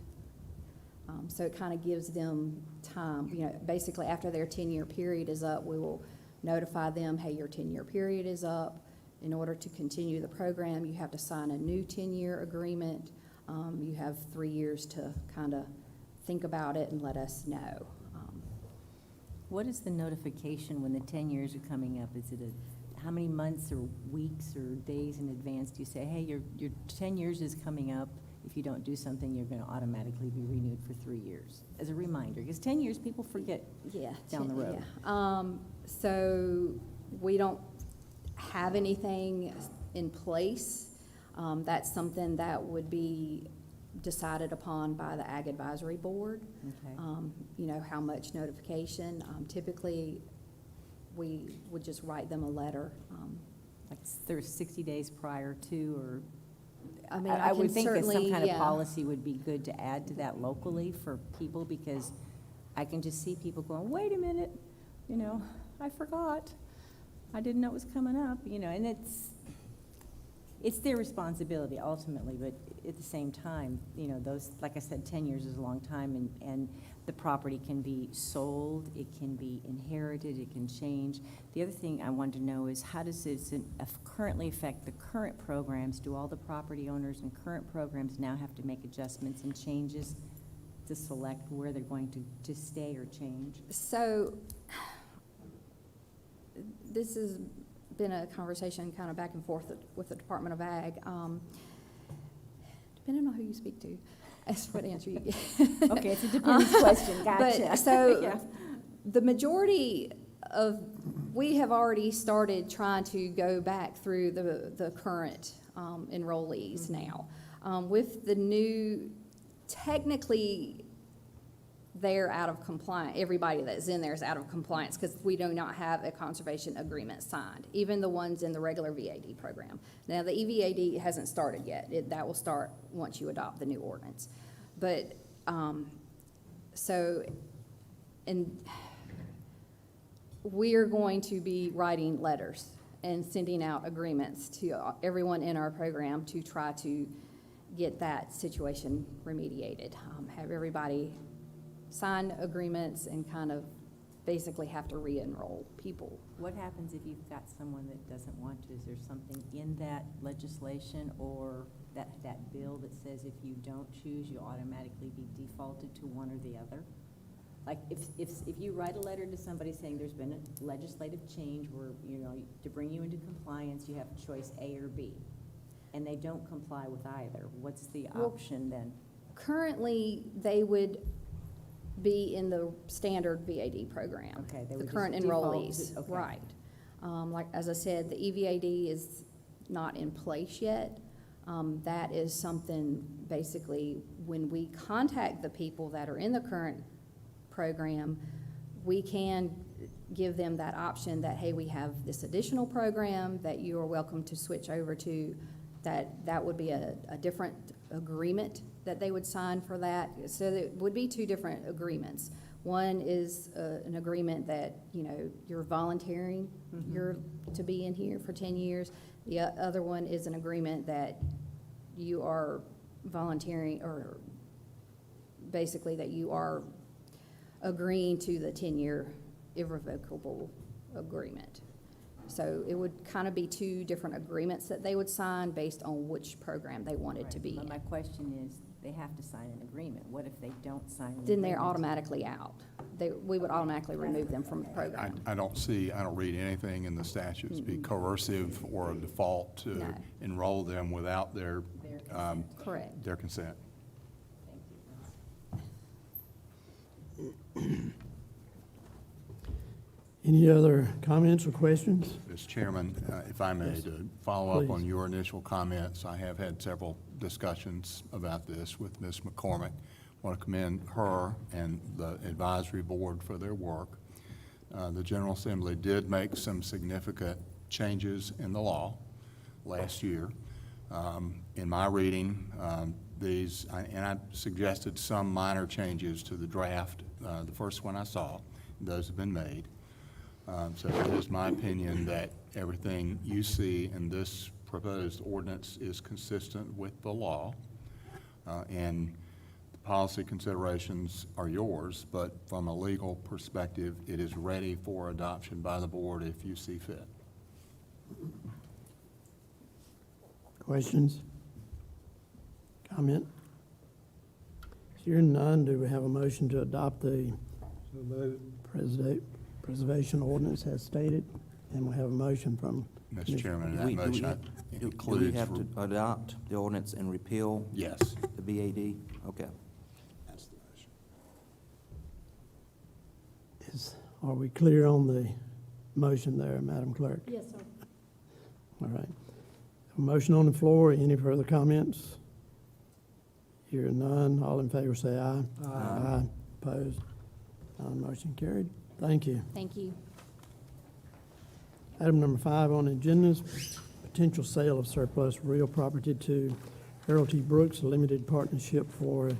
So it kind of gives them time. Basically after their 10-year period is up, we will notify them, hey, your 10-year period is up. In order to continue the program, you have to sign a new 10-year agreement. You have 3 years to kind of think about it and let us know. What is the notification when the 10 years are coming up? Is it how many months or weeks or days in advance do you say, hey, your 10 years is coming up. If you don't do something, you're going to automatically be renewed for 3 years, as a reminder? Because 10 years, people forget down the road. Yeah. So we don't have anything in place. That's something that would be decided upon by the Ag Advisory Board. Okay. How much notification. Typically, we would just write them a letter. Like there's 60 days prior to, or? I mean, I would can think that some certainly, kind of yeah. policy would be good to add to that locally for people, because I can just see people going, wait a minute, I forgot. I didn't know it was coming up, and it's their responsibility ultimately, but at the same time, those, like I said, 10 years is a long time, and the property can be sold, it can be inherited, it can change. The other thing I wanted to know is, how does this currently affect the current programs? Do all the property owners in current programs now have to make adjustments and changes to select where they're going to stay or change? So this has been a conversation kind of back and forth with the Department of Ag. Depending on who you speak to, that's what answer you get. Okay, it's a depends question, gotcha. But, so, Yeah. the majority of, we have already started trying to go back through the current enrollees now. With the new, technically, they're out of compliance, everybody that's in there is out of compliance because we do not have a conservation agreement signed, even the ones in the regular VAD program. Now, the EVAD hasn't started yet. That will start once you adopt the new ordinance. But, so, and we're going to be writing letters and sending out agreements to everyone in our program to try to get that situation remediated. Have everybody sign agreements and kind of basically have to re-enroll people. What happens if you've got someone that doesn't want to? Is there something in that legislation or that bill that says if you don't choose, you automatically be defaulted to one or the other? Like if you write a letter to somebody saying there's been a legislative change where, you know, to bring you into compliance, you have choice A or B, and they don't comply with either, what's the option then? Currently, they would be in the standard VAD program. Okay, they the would current just default enrollees, to- okay. right. Like, as I said, the EVAD is not in place yet. That is something, basically, when we contact the people that are in the current program, we can give them that option that, hey, we have this additional program that you are welcome to switch over to. That would be a different agreement that they would sign for that. So there would be two different agreements. One is an agreement that, you know, you're volunteering you're to be in here for 10 years. The other one is an agreement that you are volunteering, or basically that you are agreeing to the 10-year irrevocable agreement. So it would kind of be two different agreements that they would sign based on which program they wanted to be But in. my question is, they have to sign an agreement. What if they don't sign an agreement? Then they're automatically out. We would automatically remove them from the program. I don't read anything in the statutes be coercive or a default to No. enroll them without their Correct. their consent. Any other comments or questions? Mr. Chairman, if I may, to follow up on Please. your initial comments, I have had several discussions about this with Ms. McCormick. I want to commend her and the advisory board for their work. The General Assembly did make some significant changes in the law last year. In my reading, and I suggested some minor changes to the draft, the first one I saw. Those have been made. So it is my opinion that everything you see in this proposed ordinance is consistent with the law. And the policy considerations are yours, but from a legal perspective, it is ready for adoption by the board if you see fit. Questions? Comment? Hearing none, do we have a motion to adopt the preservation ordinance as stated? And we have a motion from Mr. Chairman, that Do we motion have- includes. Do we have to adopt the ordinance and repeal Yes. the BAD? Okay. That's the motion. Are we clear on the motion there, Madam Clerk? Yes, sir. All right. A motion on the floor. Any further comments? Hearing none, all in favor say aye. Aye. Opposed? None, motion carried. Thank you. Thank you. Item number 5 on the agenda is potential sale of surplus real property to Harold T. Brooks Limited Partnership for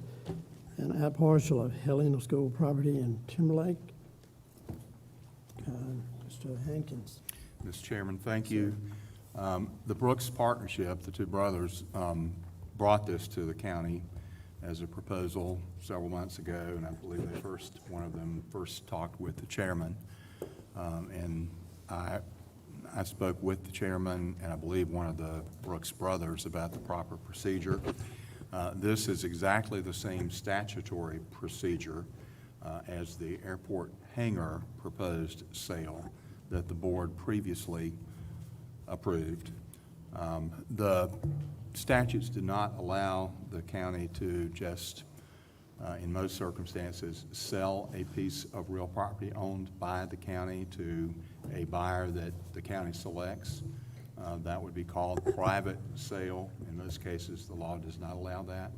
an out parcel of Helena School property in Timberlake. Mr. Hankins. Mr. Chairman, thank you. The Brooks Partnership, the two brothers, brought this to the county as a proposal several months ago, and I believe one of them first talked with the chairman. And I spoke with the chairman and I believe one of the Brooks brothers about the proper procedure. This is exactly the same statutory procedure as the airport hangar proposed sale that the board previously approved. The statutes did not allow the county to just, in most circumstances, sell a piece of real property owned by the county to a buyer that the county selects. That would be called private sale. In most cases, the law does not allow that.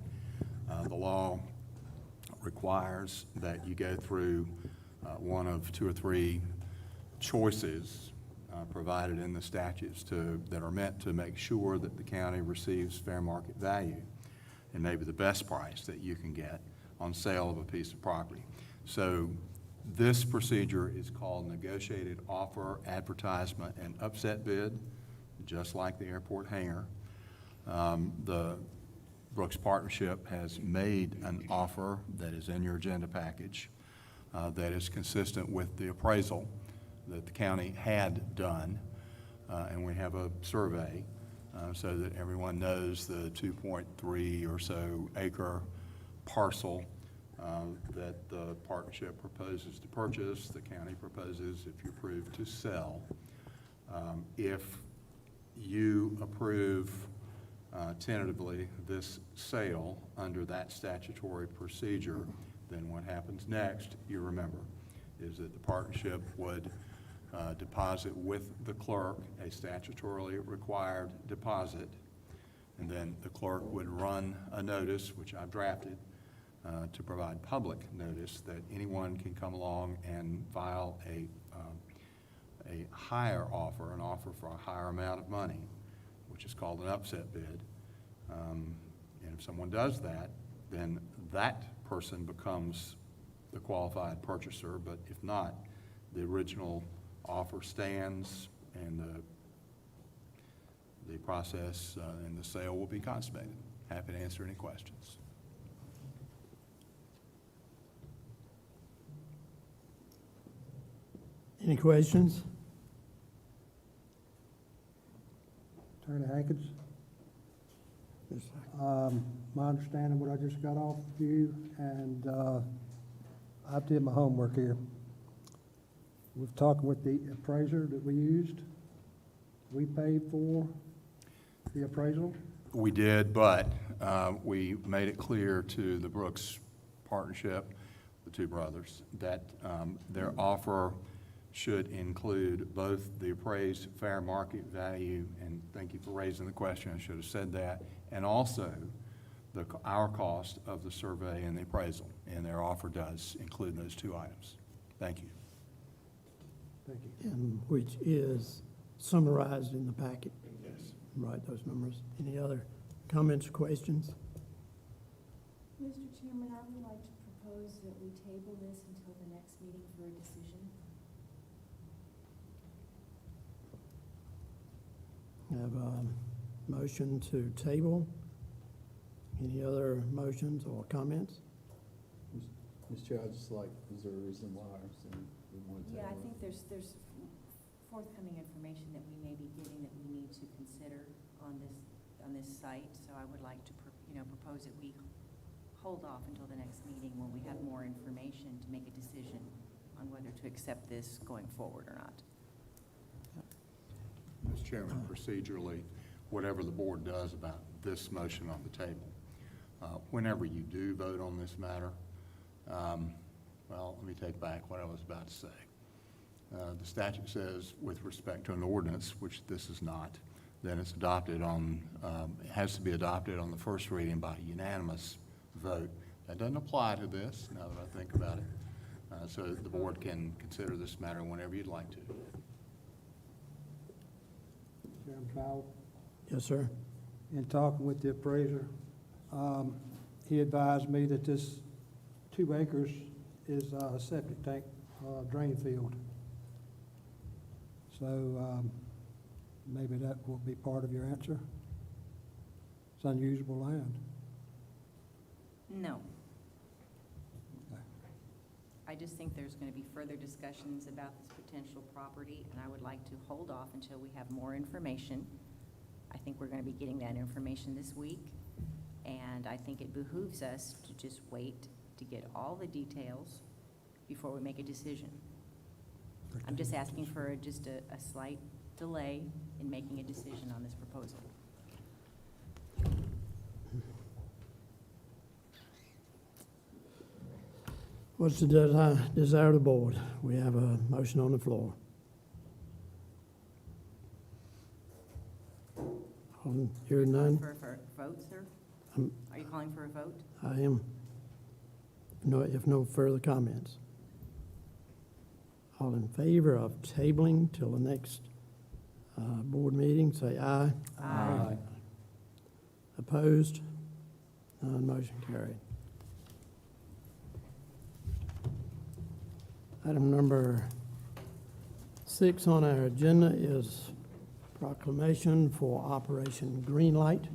The law requires that you go through one of 2 or 3 choices provided in the statutes that are meant to make sure that the county receives fair market value and maybe the best price that you can get on sale of a piece of property. So this procedure is called negotiated offer, advertisement, and upset bid, just like the airport hangar. The Brooks Partnership has made an offer that is in your agenda package that is consistent with the appraisal that the county had done, and we have a survey so that everyone knows the 2.3 or so acre parcel that the partnership proposes to purchase, the county proposes, if you approve, to sell. If you approve tentatively this sale under that statutory procedure, then what happens next, you remember, is that the partnership would deposit with the clerk a statutorily required deposit, and then the clerk would run a notice, which I've drafted, to provide public notice that anyone can come along and file a higher offer, an offer for a higher amount of money, which is called an upset bid. And if someone does that, then that person becomes the qualified purchaser, but if not, the original offer stands and the process and the sale will be consummated. Happy to answer any questions. Any questions? Attorney Hankins? My understanding, what I just got off of you, and I did my homework here. We've talked with the appraiser that we used. We paid for the appraisal. We did, but we made it clear to the Brooks Partnership, the 2 brothers, that their offer should include both the appraised fair market value, and thank you for raising the question, I should have said that, and also our cost of the survey and the appraisal, and their offer does include those 2 items. Thank you. Thank you. And which is summarized in the packet. Yes. Right, those numbers. Any other comments or questions? Mr. Chairman, I would like to propose that we table this until the next meeting for a decision. I have a motion to table. Any other motions or comments? Mr. Chair, I'd just like, is there a reason why we want to table it? Yeah, I think there's forthcoming information that we may be getting that we need to consider on this site. So I would like to propose that we hold off until the next meeting when we have more information to make a decision on whether to accept this going forward or not. Mr. Chairman, procedurally, whatever the board does about this motion on the table, whenever you do vote on this matter, well, let me take back what I was about to say. The statute says with respect to an ordinance, which this is not, then it's adopted on, it has to be adopted on the first reading by unanimous vote. That doesn't apply to this, now that I think about it. So the board can consider this matter whenever you'd like to. Chairman Powell? Yes, sir. In talking with the appraiser, he advised me that this 2 acres is a septic tank drain field. So maybe that will be part of your answer. It's unusable land. No. Okay. I just think there's going to be further discussions about this potential property, and I would like to hold off until we have more information. I think we're going to be getting that information this week, and I think it behooves us to just wait to get all the details before we make a decision. I'm just asking for just a slight delay in making a decision on this proposal. What's the desire of the board? We have a motion on the floor. Hearing none, For a vote, sir? Are you calling for a vote? I am. No, if no further comments. All in favor of tabling till the next board meeting, say aye. Aye. Opposed? None, motion carried. Item number 6 on our agenda is proclamation for Operation Greenlight.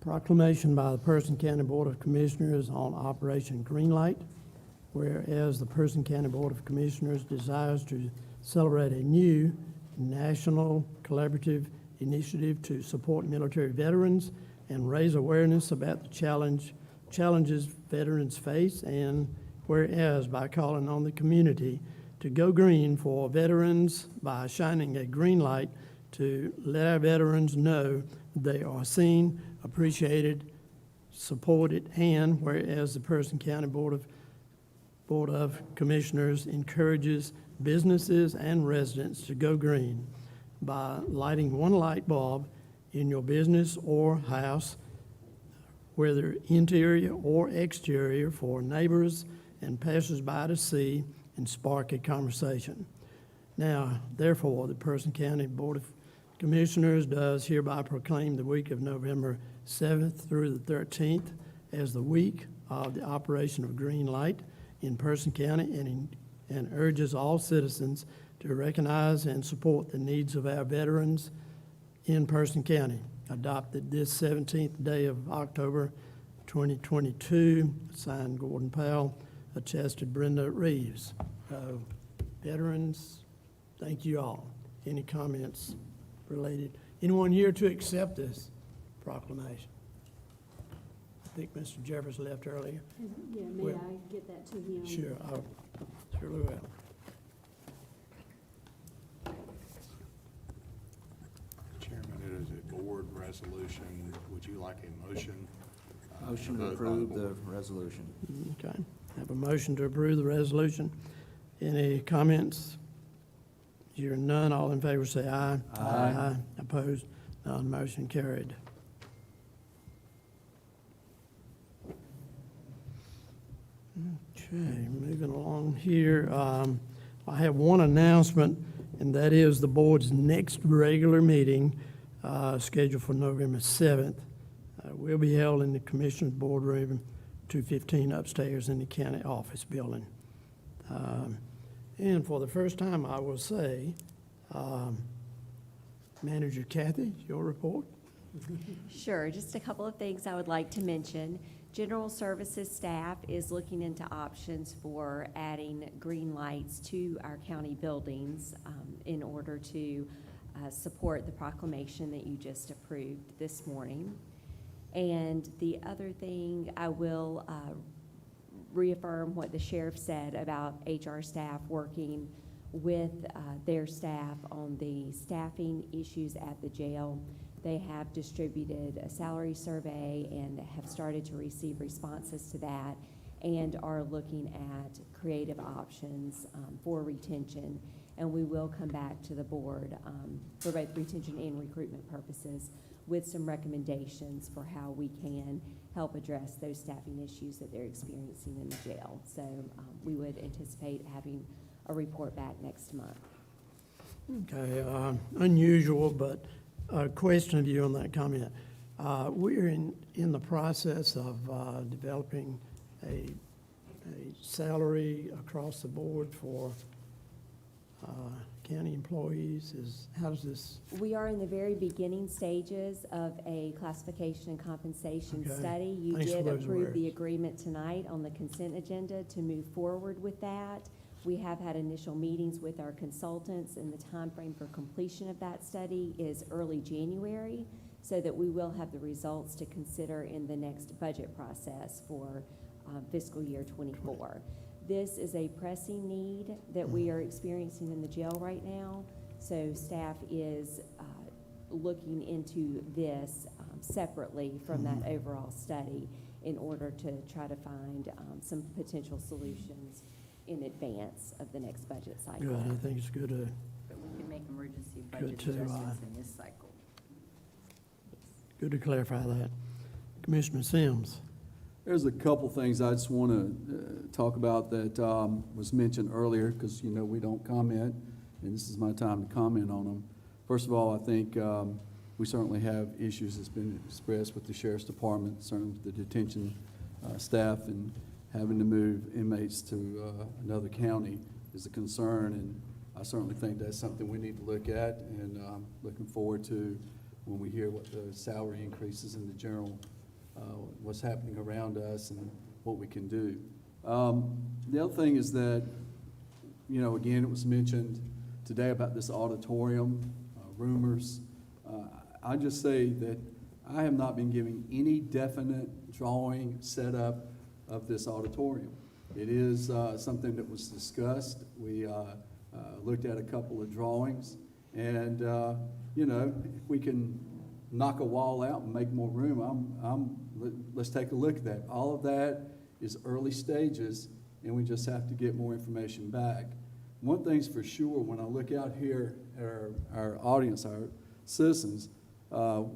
Proclamation by the Person County Board of Commissioners on Operation Greenlight, whereas the Person County Board of Commissioners desires to celebrate a new national collaborative initiative to support military veterans and raise awareness about the challenges veterans face, and whereas by calling on the community to go green for veterans by shining a green light to let our veterans know they are seen, appreciated, supported, and whereas the Person County Board of Commissioners encourages businesses and residents to go green by lighting one light bulb in your business or house, whether interior or exterior, for neighbors and passersby to see and spark a conversation. Now, therefore, the Person County Board of Commissioners does hereby proclaim the week of November 7th through the 13th as the week of the operation of Green Light in Person County, and urges all citizens to recognize and support the needs of our veterans in Person County. Adopted this 17th day of October 2022, signed Gordon Powell, attested Brenda Reeves. Veterans, thank you all. Any comments related? Anyone here to accept this proclamation? I think Mr. Jeffers left earlier. Yeah, may Well, I get that to him? Sure, I surely will. Chairman, it is a board resolution. Would you like a motion? Motion to vote by approve board? the resolution. Okay, have a motion to approve the resolution. Any comments? Hearing none, all in favor say aye. Aye. Opposed? None, motion carried. Okay, moving along here, I have one announcement, and that is the board's next regular meeting, scheduled for November 7th, will be held in the Commissioner's Boardroom, 215 upstairs in the county office building. And for the first time, I will say, Manager Kathy, your report. Sure, just a couple of things I would like to mention. General Services staff is looking into options for adding green lights to our county buildings in order to support the proclamation that you just approved this morning. And the other thing, I will reaffirm what the sheriff said about HR staff working with their staff on the staffing issues at the jail. They have distributed a salary survey and have started to receive responses to that, and are looking at creative options for retention. And we will come back to the board for both retention and recruitment purposes with some recommendations for how we can help address those staffing issues that they're experiencing in the jail. So we would anticipate having a report back next month. Okay, unusual, but a question of you on that comment. We're in the process of developing a salary across the board for county employees. How does this? We are in the very beginning stages of a classification and compensation Okay. study. You Thanks for did those approve the words. agreement tonight on the consent agenda to move forward with that. We have had initial meetings with our consultants, and the timeframe for completion of that study is early January, so that we will have the results to consider in the next budget process for fiscal year '24. This is a pressing need that we are experiencing in the jail right now, so staff is looking into this separately from that overall study in order to try to find some potential solutions in advance of the next budget cycle. Good, I think it's good to, But we can make emergency Good budget to, adjustments in this cycle. good to clarify that. Commissioner Sims. There's a couple things I just want to talk about that was mentioned earlier, because, you know, we don't comment, and this is my time to comment on them. First of all, I think we certainly have issues that's been expressed with the Sheriff's Department, certainly with the detention staff, and having to move inmates to another county is a concern, and I certainly think that's something we need to look at, and looking forward to when we hear what the salary increases in the general, what's happening around us and what we can do. The other thing is that, you know, again, it was mentioned today about this auditorium, rumors. I just say that I have not been giving any definite drawing setup of this auditorium. It is something that was discussed. We looked at a couple of drawings, and you know, if we can knock a wall out and make more room, let's take a look at that. All of that is early stages, and we just have to get more information back. One thing's for sure, when I look out here at our audience, our citizens,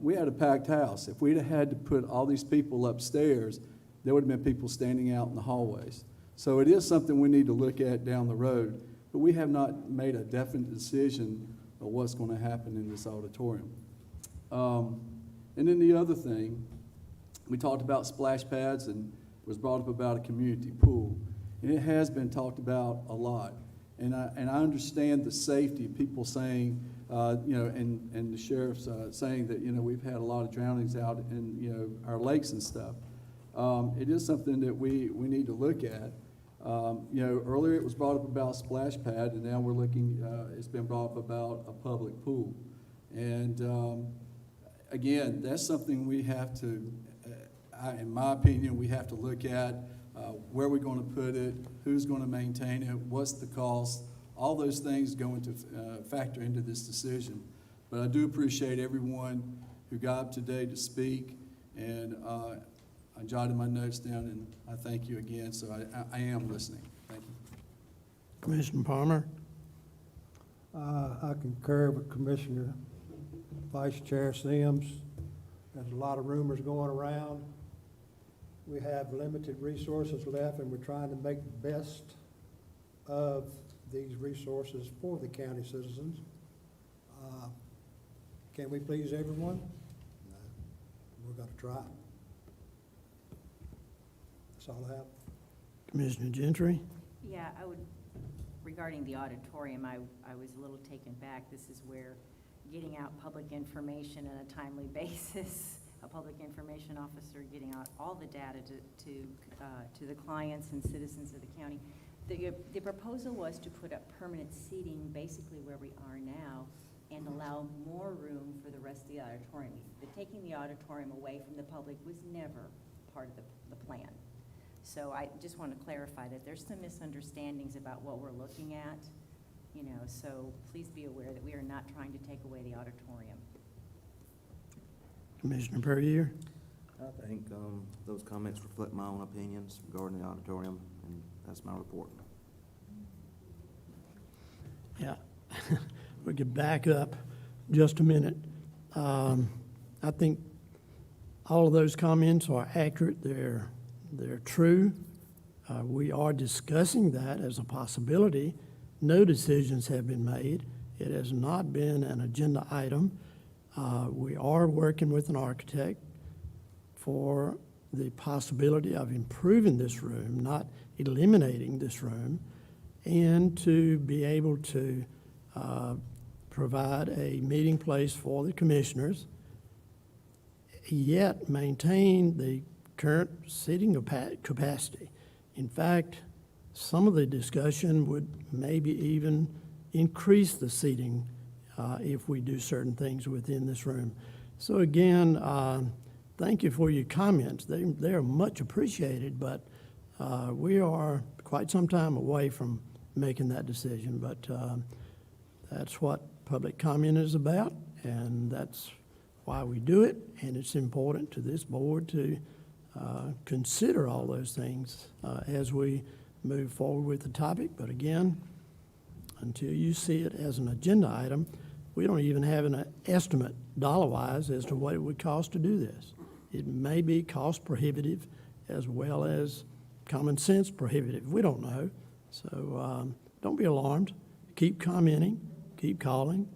we had a packed house. If we'd have had to put all these people upstairs, there would have been people standing out in the hallways. So it is something we need to look at down the road, but we have not made a definite decision of what's going to happen in this auditorium. And then the other thing, we talked about splash pads, and it was brought up about a community pool. And it has been talked about a lot. And I understand the safety of people saying, you know, and the sheriff's saying that, you know, we've had a lot of drownings out in, you know, our lakes and stuff. It is something that we need to look at. You know, earlier it was brought up about splash pad, and now we're looking, it's been brought up about a public pool. And again, that's something we have to, in my opinion, we have to look at where we're going to put it, who's going to maintain it, what's the cost. All those things go into factor into this decision. But I do appreciate everyone who got up today to speak, and I jotted my notes down, and I thank you again. So I am listening. Thank you. Commissioner Palmer. I concur with Commissioner Vice Chair Sims. There's a lot of rumors going around. We have limited resources left, and we're trying to make the best of these resources for the county citizens. Can we please everyone? No. We're going to try. That's all I have. Commissioner Gentry. Yeah, I would, regarding the auditorium, I was a little taken back. This is where getting out public information on a timely basis, a public information officer getting out all the data to the clients and citizens of the county. The proposal was to put up permanent seating basically where we are now and allow more room for the rest of the auditorium. Taking the auditorium away from the public was never part of the plan. So I just want to clarify that there's some misunderstandings about what we're looking at, you know, so please be aware that we are not trying to take away the auditorium. Commissioner Perrier. I think those comments reflect my own opinions regarding the auditorium, and that's my report. Yeah, we could back up just a minute. I think all of those comments are accurate. They're true. We are discussing that as a possibility. No decisions have been made. It has not been an agenda item. We are working with an architect for the possibility of improving this room, not eliminating this room, and to be able to provide a meeting place for the commissioners, yet maintain the current seating capacity. In fact, some of the discussion would maybe even increase the seating if we do certain things within this room. So again, thank you for your comments. They are much appreciated, but we are quite some time away from making that decision, but that's what public comment is about, and that's why we do it, and it's important to this board to consider all those things as we move forward with the topic. But again, until you see it as an agenda item, we don't even have an estimate dollar-wise as to what it would cost to do this. It may be cost prohibitive as well as common sense prohibitive. We don't know. So don't be alarmed. Keep commenting, keep calling,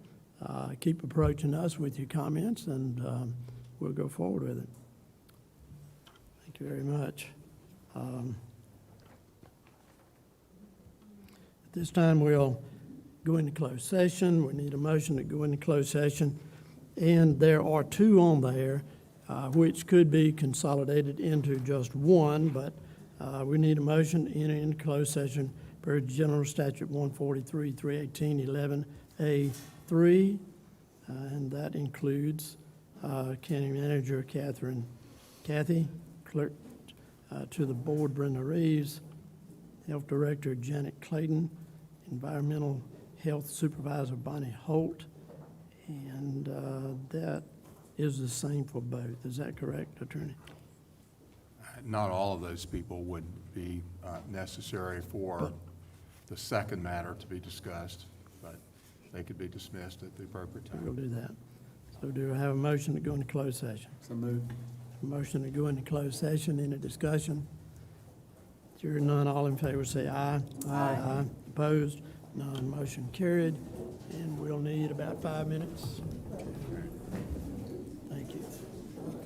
keep approaching us with your comments, and we'll go forward with it. Thank you very much. At this time, we'll go into closed session. We need a motion to go into closed session. And there are two on there, which could be consolidated into just one, but we need a motion to enter into closed session per General Statute 143, 318, 11A3, and that includes County Manager Kathy, Clerk to the Board Brenda Reeves, Health Director Janet Clayton, Environmental Health Supervisor Bonnie Holt, and that is the same for both. Is that correct, Attorney? Not all of those people would be necessary for the second matter to be discussed, but they could be dismissed at the appropriate time. We'll do that. So do I have a motion to go into closed session? So moved. A motion to go into closed session. Any discussion? Hearing none, all in favor say aye. Aye. Opposed? None. Motion carried. And we'll need about 5 minutes.